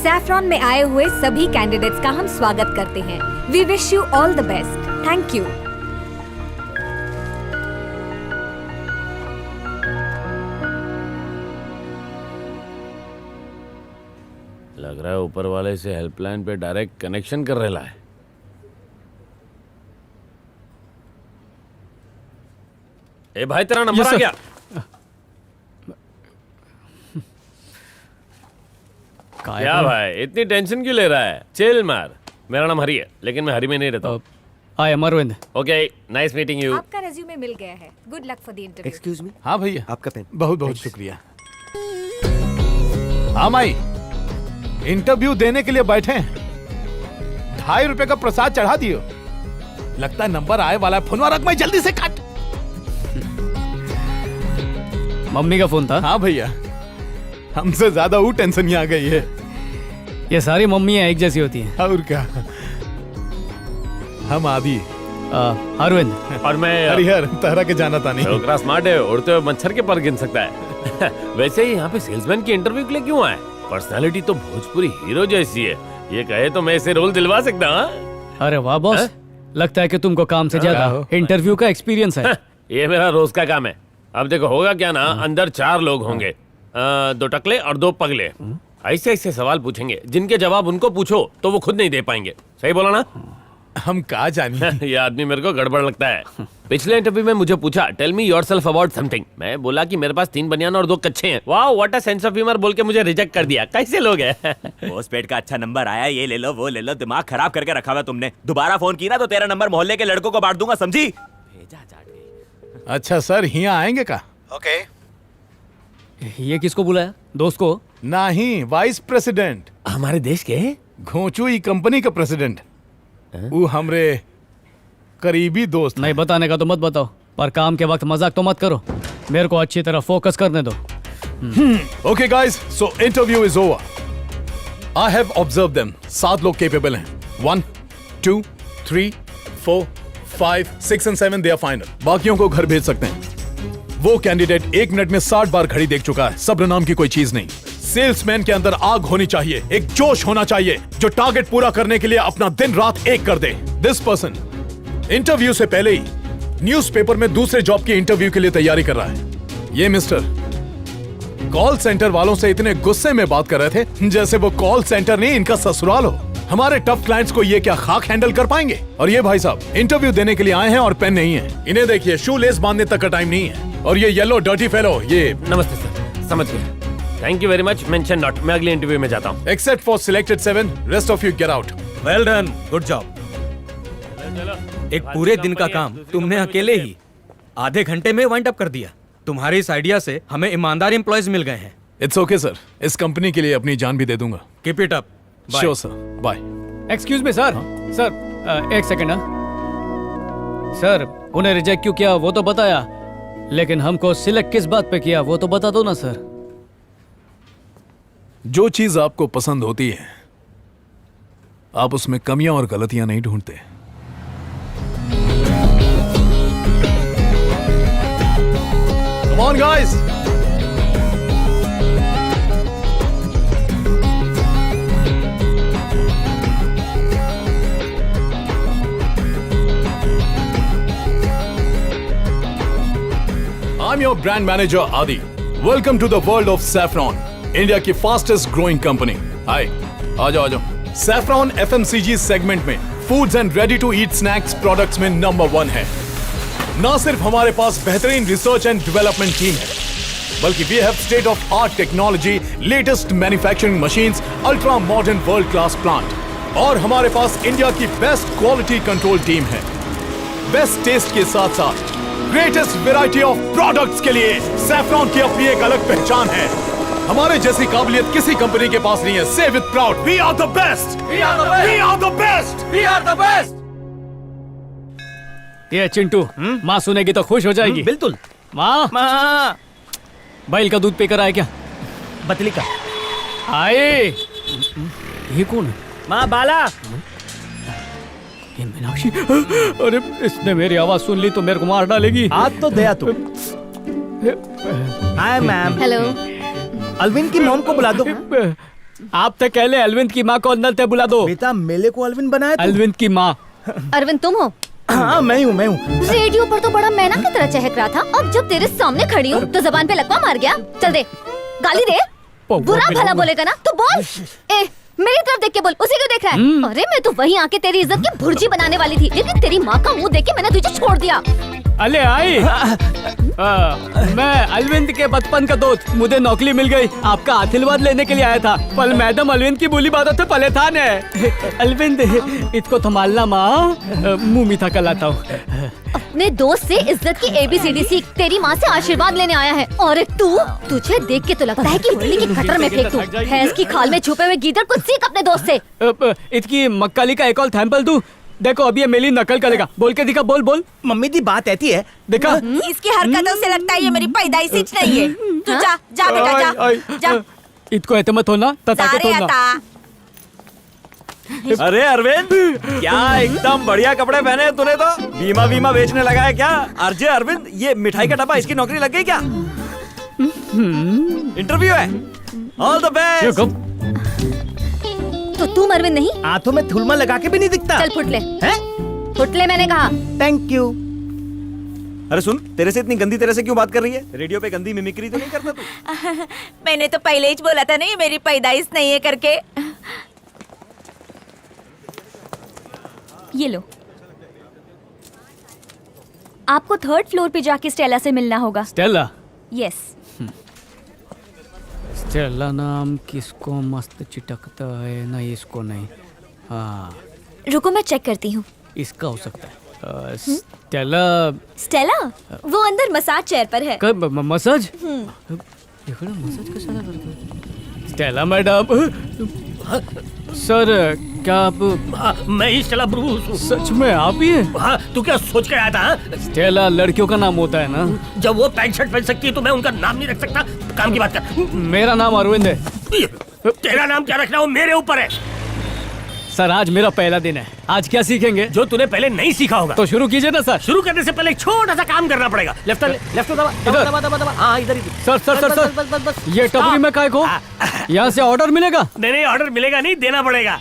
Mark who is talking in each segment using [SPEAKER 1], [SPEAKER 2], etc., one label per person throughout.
[SPEAKER 1] Saffron में आए हुए सभी कैंडिडेट्स का हम स्वागत करते हैं। We wish you all the best. Thank you.
[SPEAKER 2] लग रहा है ऊपर वाले से हेल्पलाइन पे डायरेक्ट कनेक्शन कर रहा है। ए भाई तेरा नंबर आ गया। क्या भाई इतनी टेंशन क्यों ले रहा है? चिल मार। मेरा नाम हरी है लेकिन मैं हरी में नहीं रहता हूँ।
[SPEAKER 3] I am Arvind.
[SPEAKER 2] Okay nice meeting you.
[SPEAKER 1] आपका रेज्यूमे मिल गया है। Good luck for the interview.
[SPEAKER 4] Excuse me.
[SPEAKER 5] हाँ भैया,
[SPEAKER 4] आपका पेन।
[SPEAKER 5] बहुत बहुत शुक्रिया। हाँ माई, इंटरव्यू देने के लिए बैठे हैं। 2.5 रुपए का प्रसाद चढ़ा दियो। लगता है नंबर आए वाला है। फोनवा रख माई, जल्दी से काट।
[SPEAKER 3] मम्मी का फोन था।
[SPEAKER 5] हाँ भैया, हमसे ज्यादा वो टेंशन ही आ गई है।
[SPEAKER 3] ये सारी मम्मियाँ एक जैसी होती हैं।
[SPEAKER 5] और क्या, हम आदि
[SPEAKER 3] अरविंद
[SPEAKER 2] और मैं
[SPEAKER 5] हरिहर तरह के जाना था नहीं।
[SPEAKER 2] छोकरा स्मार्ट है, उड़ते हुए मच्छर के पर गिन सकता है। वैसे ही यहाँ पे सेल्समैन की इंटरव्यू के लिए क्यों आए? पर्सनालिटी तो भोजपुरी हीरो जैसी है। ये कहे तो मैं इसे रोल दिलवा सकता हूँ।
[SPEAKER 3] अरे वाह बॉस, लगता है कि तुमको काम से ज्यादा इंटरव्यू का एक्सपीरियंस है।
[SPEAKER 2] ये मेरा रोज का काम है। अब देखो होगा क्या ना, अंदर 4 लोग होंगे, 2 टकले और 2 पगले। ऐसे ऐसे सवाल पूछेंगे जिनके जवाब उनको पूछो तो वो खुद नहीं दे पाएंगे। सही बोला ना?
[SPEAKER 5] हम कहा जानिए।
[SPEAKER 2] ये आदमी मेरे को गड़बड़ लगता है। पिछले इंटरव्यू में मुझे पूछा tell me yourself about something. मैं बोला कि मेरे पास 3 बनियान और 2 कच्चे हैं। Wow what a sense of humour बोल के मुझे रिजेक्ट कर दिया। कैसे लोग हैं?
[SPEAKER 4] पोस्टपेड का अच्छा नंबर आया, ये ले लो वो ले लो, दिमाग खराब करके रखा हुआ तुमने। दोबारा फोन की ना तो तेरा नंबर मोहल्ले के लड़कों को बांट दूंगा, समझी? भेजा चाट गई।
[SPEAKER 5] अच्छा सर, यहाँ आएंगे का?
[SPEAKER 4] ओके।
[SPEAKER 3] ये किसको बुलाया? दोस्त को?
[SPEAKER 5] नहीं, वाइस प्रेसिडेंट।
[SPEAKER 2] हमारे देश के
[SPEAKER 5] घोंचू ई कंपनी का प्रेसिडेंट। वो हमरे करीबी दोस्त।
[SPEAKER 3] नहीं बताने का तो मत बताओ, पर काम के वक्त मजाक तो मत करो। मेरे को अच्छी तरह फोकस करने दो।
[SPEAKER 5] Okay guys, so interview is over. I have observe them. 7 लोग केपेबल हैं। 1 2 3 4 5 6 एंड 7 दे आर फाइनल। बाकियों को घर भेज सकते हैं। वो कैंडिडेट 1 मिनट में 60 बार घड़ी देख चुका है। सब्र नाम की कोई चीज नहीं। सेल्समैन के अंदर आग होनी चाहिए, एक जोश होना चाहिए जो टारगेट पूरा करने के लिए अपना दिन रात एक कर दे। दिस पर्सन इंटरव्यू से पहले ही न्यूज़पेपर में दूसरे जॉब की इंटरव्यू के लिए तैयारी कर रहा है। ये मिस्टर कॉल सेंटर वालों से इतने गुस्से में बात कर रहे थे जैसे वो कॉल सेंटर नहीं इनका ससुराल हो। हमारे टफ क्लाइंट्स को ये क्या खाक हैंडल कर पाएंगे? और ये भाई साहब इंटरव्यू देने के लिए आए हैं और पेन नहीं है। इन्हें देखिए, शू लेस बांधने तक का टाइम नहीं है। और ये येलो डर्टी फेलो, ये
[SPEAKER 2] नमस्ते सर, समझ गए। Thank you very much. Mention not. मैं अगले इंटरव्यू में जाता हूँ।
[SPEAKER 5] Except for selected 7, rest of you get out.
[SPEAKER 6] Well done, good job. एक पूरे दिन का काम तुमने अकेले ही आधे घंटे में वाइंड अप कर दिया। तुम्हारे इस आइडिया से हमें ईमानदार एम्प्लॉयज मिल गए हैं।
[SPEAKER 5] इट्स ओके सर, इस कंपनी के लिए अपनी जान भी दे दूंगा।
[SPEAKER 6] Keep it up.
[SPEAKER 5] Sure sir, bye.
[SPEAKER 3] Excuse me sir. Sir एक सेकेंड। सर उन्हें रिजेक्ट क्यों किया वो तो बताया, लेकिन हमको सिलेक्ट किस बात पे किया वो तो बता दो ना सर।
[SPEAKER 5] जो चीज आपको पसंद होती है आप उसमें कमियां और गलतियां नहीं ढूंढते। Come on guys! I'm your brand manager Adi. Welcome to the world of Saffron, India की फास्टेस्ट ग्रोइंग कंपनी। हाय, आ जाओ। सैफरॉन FMCG सेगमेंट में foods and ready to eat snacks products में नंबर 1 है। ना सिर्फ हमारे पास बेहतरीन रिसर्च एंड डेवलपमेंट टीम है, बल्कि we have state of art technology, latest manufacturing machines, ultra modern world class plant और हमारे पास इंडिया की बेस्ट क्वालिटी कंट्रोल टीम है। बेस्ट टेस्ट के साथ साथ ग्रेटेस्ट वैरायटी ऑफ प्रोडक्ट्स के लिए सैफरॉन की अपनी एक अलग पहचान है। हमारे जैसी काबिलियत किसी कंपनी के पास नहीं है। Say with proud, we are the best, we are the best, we are the best, we are the best.
[SPEAKER 3] ये चिंटू, माँ सुनेगी तो खुश हो जाएगी।
[SPEAKER 6] बिल्कुल।
[SPEAKER 3] माँ,
[SPEAKER 6] माँ,
[SPEAKER 3] बैल का दूध पीकर आए क्या?
[SPEAKER 6] बतली का।
[SPEAKER 3] आए। ये कौन है?
[SPEAKER 6] माँ बाला।
[SPEAKER 3] ये मीनाक्षी। अरे इसने मेरी आवाज सुन ली तो मेरे को मार डालेगी।
[SPEAKER 6] आज तो दया तू। Hi ma'am.
[SPEAKER 1] हेलो।
[SPEAKER 6] अलविन की मॉम को बुला दो।
[SPEAKER 3] आप तो कहले अरविंद की माँ को अंदर ते बुला दो।
[SPEAKER 7] बेटा मेले को अलविन बनाया तू?
[SPEAKER 3] अरविंद की माँ।
[SPEAKER 1] अरविंद तुम हो?
[SPEAKER 7] हाँ मैं हूँ।
[SPEAKER 1] रेडियो पर तो बड़ा मैना की तरह चहक रहा था, अब जब तेरे सामने खड़ी हूँ तो जबान पे लकवा मार गया। चल दे, गाली दे। बुरा भला बोलेगा ना तो बोल। ए मेरी तरफ देख के बोल, उसे क्यों देख रहा है? अरे मैं तो वहीं आके तेरी इज्जत की भुर्जी बनाने वाली थी, लेकिन तेरी माँ का मुंह देख के मैंने तुझे छोड़ दिया।
[SPEAKER 3] अले आई मैं अरविंद के बचपन का दोस्त, मुझे नौकरी मिल गई। आपका आशीर्वाद लेने के लिए आया था, पर मैडम अरविंद की बोली बातों से परेशान है। अरविंद इसको संभालना माँ, मुंह मीठा कर लाता हूँ।
[SPEAKER 1] अपने दोस्त से इज्जत की ABCD सीख, तेरी माँ से आशीर्वाद लेने आया है। और एक तू, तुझे देख के तो लगता है कि बिल्ली की खटर में फेंक दूं। भैंस की खाल में छुपे हुए गीदड़ को सीख अपने दोस्त से।
[SPEAKER 3] इसकी मक्काली का एक और सैंपल दूं? देखो अभी ये मेरी नकल करेगा, बोल के दिखा। बोल बोल।
[SPEAKER 7] मम्मी दी बात ऐसी है,
[SPEAKER 3] देखा
[SPEAKER 8] इसकी हरकतों से लगता है ये मेरी पैदाइशी नहीं है। तू जा जा बेटा जा।
[SPEAKER 3] इसको ऐसे मत होना, तता के
[SPEAKER 8] सारे
[SPEAKER 3] होना।
[SPEAKER 8] आता।
[SPEAKER 4] अरे अरविंद, क्या एकदम बढ़िया कपड़े पहने हैं तूने तो। बीमा बीमा बेचने लगा है क्या? अरजे अरविंद, ये मिठाई का डब्बा, इसकी नौकरी लग गई क्या? इंटरव्यू है। All the best.
[SPEAKER 1] तो तुम अरविंद नहीं?
[SPEAKER 7] हाथों में थुलमा लगा के भी नहीं दिखता।
[SPEAKER 1] चल फुटले।
[SPEAKER 7] हैं?
[SPEAKER 1] फुटले मैंने कहा।
[SPEAKER 7] Thank you.
[SPEAKER 4] अरे सुन, तेरे से इतनी गंदी तरह से क्यों बात कर रही है? रेडियो पे गंदी मिमिक्री तो नहीं करता तू?
[SPEAKER 8] मैंने तो पहले ही बोला था ना ये मेरी पैदाइश नहीं है करके।
[SPEAKER 1] ये लो, आपको 3rd फ्लोर पे जाके स्टेला से मिलना होगा।
[SPEAKER 3] स्टेला?
[SPEAKER 1] यस।
[SPEAKER 3] स्टेला नाम किसको मस्त चिटकता है? नहीं इसको नहीं। हाँ
[SPEAKER 1] रुको मैं चेक करती हूँ।
[SPEAKER 3] इसका हो सकता है। स्टेला
[SPEAKER 1] स्टेला वो अंदर मसाज चेयर पर है।
[SPEAKER 3] कब मसाज? देखो ना मसाज कैसा करते हैं। Stella madam. सर क्या आप?
[SPEAKER 2] मैं ही स्टेला ब्रूस हूँ।
[SPEAKER 3] सच में आप ही हैं?
[SPEAKER 2] हाँ, तू क्या सोच के आया था?
[SPEAKER 3] स्टेला लड़कियों का नाम होता है ना?
[SPEAKER 2] जब वो पैंट शर्ट पहन सकती है तो मैं उनका नाम नहीं रख सकता? काम की बात कर।
[SPEAKER 3] मेरा नाम अरविंद है।
[SPEAKER 2] तेरा नाम क्या रखना वो मेरे ऊपर है।
[SPEAKER 3] सर आज मेरा पहला दिन है, आज क्या सीखेंगे?
[SPEAKER 2] जो तूने पहले नहीं सीखा होगा।
[SPEAKER 3] तो शुरू कीजिए ना सर।
[SPEAKER 2] शुरू करने से पहले एक छोटा सा काम करना पड़ेगा। लेफ्ट दबा
[SPEAKER 3] इधर।
[SPEAKER 2] दबा दबा दबा। हाँ इधर इधर।
[SPEAKER 3] सर सर सर
[SPEAKER 2] बस, बस, बस, बस,
[SPEAKER 3] सर
[SPEAKER 2] बस।
[SPEAKER 3] ये टपरी में काय को? यहाँ से ऑर्डर मिलेगा?
[SPEAKER 2] नहीं ऑर्डर मिलेगा नहीं, देना पड़ेगा।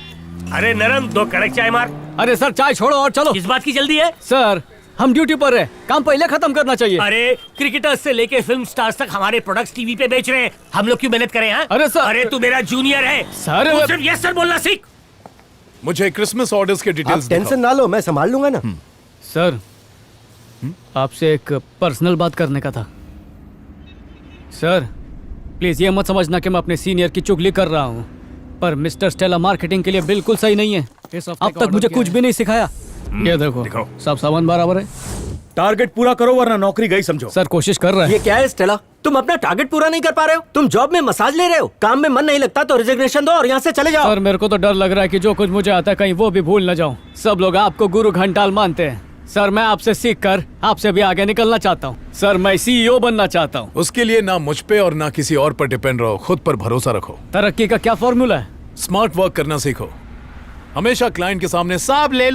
[SPEAKER 2] अरे नरम, 2 कड़क चाय मार।
[SPEAKER 3] अरे सर चाय छोड़ो और चलो।
[SPEAKER 2] किस बात की जल्दी है?
[SPEAKER 3] सर हम ड्यूटी पर है, काम पहले खत्म करना चाहिए।
[SPEAKER 2] अरे क्रिकेटर्स से लेके फिल्म स्टार्स तक हमारे प्रोडक्ट्स टीवी पे बेच रहे हैं, हम लोग क्यों मेहनत करें? हाँ?
[SPEAKER 3] अरे सर।
[SPEAKER 2] अरे तू मेरा जूनियर है
[SPEAKER 3] सर।
[SPEAKER 2] तू सिर्फ यस सर बोलना सीख।
[SPEAKER 5] मुझे क्रिसमस ऑर्डर्स के डिटेल्स
[SPEAKER 7] टेंशन ना लो, मैं संभाल लूंगा ना।
[SPEAKER 3] सर आपसे एक पर्सनल बात करने का था। सर प्लीज ये मत समझना कि मैं अपने सीनियर की चुगली कर रहा हूँ, पर मिस्टर स्टेला मार्केटिंग के लिए बिल्कुल सही नहीं है। अब तक मुझे कुछ भी नहीं सिखाया। ये देखो सब सामान बराबर है।
[SPEAKER 6] टारगेट पूरा करो वरना नौकरी गई समझो।
[SPEAKER 3] सर कोशिश कर रहे हैं।
[SPEAKER 9] ये क्या है स्टेला, तुम अपना टारगेट पूरा नहीं कर पा रहे हो? तुम जॉब में मसाज ले रहे हो, काम में मन नहीं लगता तो रिजिग्नेशन दो और यहाँ से चले जाओ।
[SPEAKER 3] सर मेरे को तो डर लग रहा है कि जो कुछ मुझे आता है कहीं वो भी भूल न जाऊं। सब लोग आपको गुरु घंटाल मानते हैं। सर मैं आपसे सीख कर आपसे भी आगे निकलना चाहता हूँ। सर मैं CEO बनना चाहता हूँ।
[SPEAKER 5] उसके लिए ना मुझ पे और ना किसी और पर डिपेंड रहो, खुद पर भरोसा रखो।
[SPEAKER 3] तरक्की का क्या फॉर्मूला है?
[SPEAKER 5] स्मार्ट वर्क करना सीखो। हमेशा क्लाइंट के सामने साहब ले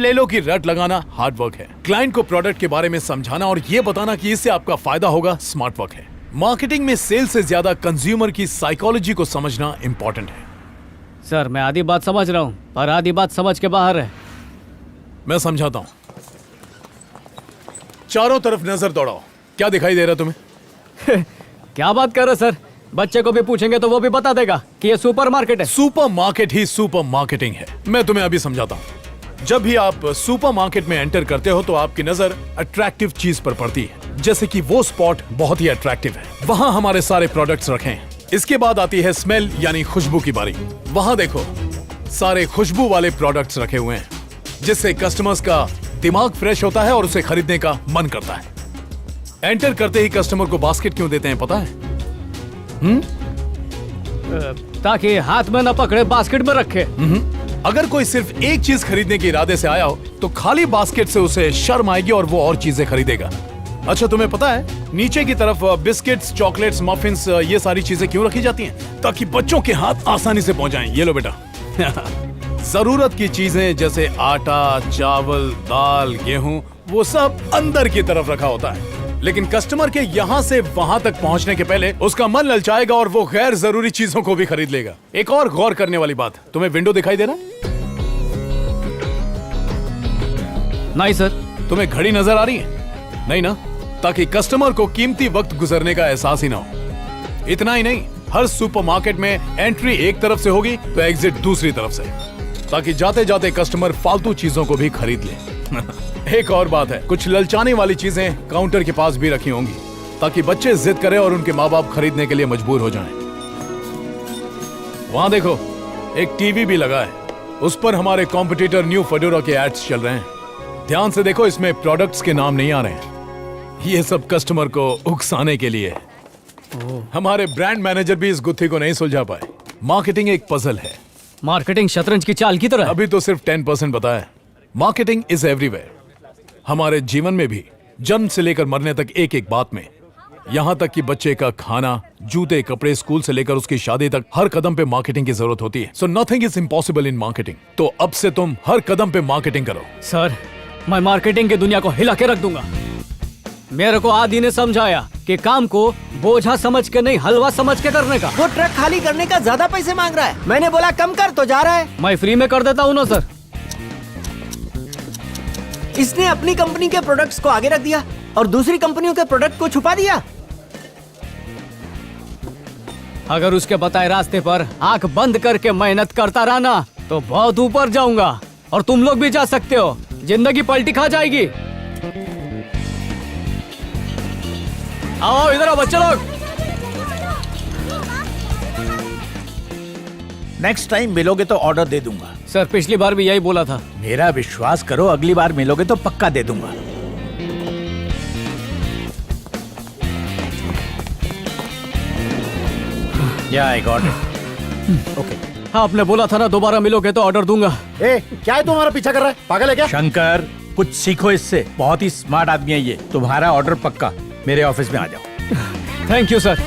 [SPEAKER 5] लो की रट लगाना हार्ड वर्क है। क्लाइंट को प्रोडक्ट के बारे में समझाना और ये बताना कि इससे आपका फायदा होगा स्मार्ट वर्क है। मार्केटिंग में सेल से ज्यादा कंज्यूमर की साइकोलॉजी को समझना इंपॉर्टेंट है।
[SPEAKER 3] सर मैं आधी बात समझ रहा हूँ पर आधी बात समझ के बाहर है।
[SPEAKER 5] मैं समझाता हूँ। चारों तरफ नजर दौड़ाओ, क्या दिखाई दे रहा तुम्हें?
[SPEAKER 3] क्या बात कर रहे सर? बच्चे को भी पूछेंगे तो वो भी बता देगा कि ये सुपरमार्केट है।
[SPEAKER 5] सुपरमार्केट ही सुपर मार्केटिंग है। मैं तुम्हें अभी समझाता हूँ। जब भी आप सुपरमार्केट में एंटर करते हो तो आपकी नजर अट्रैक्टिव चीज पर पड़ती है, जैसे कि वो स्पॉट बहुत ही अट्रैक्टिव है, वहां हमारे सारे प्रोडक्ट्स रखे हैं। इसके बाद आती है स्मेल यानी खुशबू की बारी। वहां देखो सारे खुशबू वाले प्रोडक्ट्स रखे हुए हैं, जिससे कस्टमर्स का दिमाग फ्रेश होता है और उसे खरीदने का मन करता है। एंटर करते ही कस्टमर को बास्केट क्यों देते हैं पता है?
[SPEAKER 3] ताकि हाथ में न पकड़े, बास्केट में रखे।
[SPEAKER 5] अगर कोई सिर्फ एक चीज खरीदने के इरादे से आया हो तो खाली बास्केट से उसे शर्म आएगी और वो और चीजें खरीदेगा। अच्छा तुम्हें पता है नीचे की तरफ बिस्किट्स, चॉकलेट्स, मफिन्स, ये सारी चीजें क्यों रखी जाती हैं? ताकि बच्चों के हाथ आसानी से पहुंच जाएं। ये लो बेटा। जरूरत की चीजें जैसे आटा, चावल, दाल, गेहूं, वो सब अंदर की तरफ रखा होता है। लेकिन कस्टमर के यहाँ से वहां तक पहुँचने के पहले उसका मन ललचाएगा और वो गैर जरूरी चीजों को भी खरीद लेगा। एक और गौर करने वाली बात, तुम्हें विंडो दिखाई दे रहा?
[SPEAKER 3] नहीं सर।
[SPEAKER 5] तुम्हें घड़ी नजर आ रही है? नहीं ना? ताकि कस्टमर को कीमती वक्त गुजरने का एहसास ही ना हो। इतना ही नहीं, हर सुपरमार्केट में एंट्री एक तरफ से होगी तो एग्जिट दूसरी तरफ से, ताकि जाते जाते कस्टमर फालतू चीजों को भी खरीद ले। एक और बात है, कुछ ललचाने वाली चीजें काउंटर के पास भी रखी होंगी ताकि बच्चे जिद करें और उनके माँ बाप खरीदने के लिए मजबूर हो जाएं। वहां देखो, एक टीवी भी लगा है, उस पर हमारे कॉम्पिटिटर न्यू फेडोरा के एड्स चल रहे हैं। ध्यान से देखो, इसमें प्रोडक्ट्स के नाम नहीं आ रहे हैं। ये सब कस्टमर को उकसाने के लिए है। हमारे ब्रांड मैनेजर भी इस गुत्थी को नहीं सुलझा पाए। मार्केटिंग एक पजल है।
[SPEAKER 3] मार्केटिंग शतरंज की चाल की तरह है।
[SPEAKER 5] अभी तो सिर्फ 10% बताया। Marketing is everywhere. हमारे जीवन में भी, जन्म से लेकर मरने तक एक एक बात में, यहाँ तक कि बच्चे का खाना, जूते, कपड़े, स्कूल से लेकर उसकी शादी तक, हर कदम पे मार्केटिंग की जरूरत होती है। So nothing is impossible in marketing. तो अब से तुम हर कदम पे मार्केटिंग करो।
[SPEAKER 3] सर, मैं मार्केटिंग की दुनिया को हिला के रख दूंगा। मेरे को आदि ने समझाया कि काम को बोझा समझ के नहीं, हलवा समझ के करने का।
[SPEAKER 7] वो ट्रक खाली करने का ज्यादा पैसे मांग रहा है। मैंने बोला कम कर तो जा रहा है।
[SPEAKER 3] मैं फ्री में कर देता हूँ ना सर।
[SPEAKER 7] इसने अपनी कंपनी के प्रोडक्ट्स को आगे रख दिया और दूसरी कंपनियों के प्रोडक्ट को छुपा दिया।
[SPEAKER 3] अगर उसके बताए रास्ते पर आंख बंद करके मेहनत करता रहा ना, तो बहुत ऊपर जाऊंगा और तुम लोग भी जा सकते हो। जिंदगी पलटी खा जाएगी। आओ इधर आओ बच्चे लोग।
[SPEAKER 10] नेक्स्ट टाइम मिलोगे तो ऑर्डर दे दूंगा।
[SPEAKER 3] सर, पिछली बार भी यही बोला था।
[SPEAKER 10] मेरा विश्वास करो, अगली बार मिलोगे तो पक्का दे दूंगा। या आई गॉट इट। ओके।
[SPEAKER 3] आपने बोला था ना दोबारा मिलोगे तो ऑर्डर दूंगा।
[SPEAKER 7] ए, क्या है तुम्हारा पीछा कर रहा है? पागल है क्या?
[SPEAKER 10] शंकर, कुछ सीखो इससे। बहुत ही स्मार्ट आदमी है ये। तुम्हारा ऑर्डर पक्का। मेरे ऑफिस में आ जाओ।
[SPEAKER 3] Thank you sir.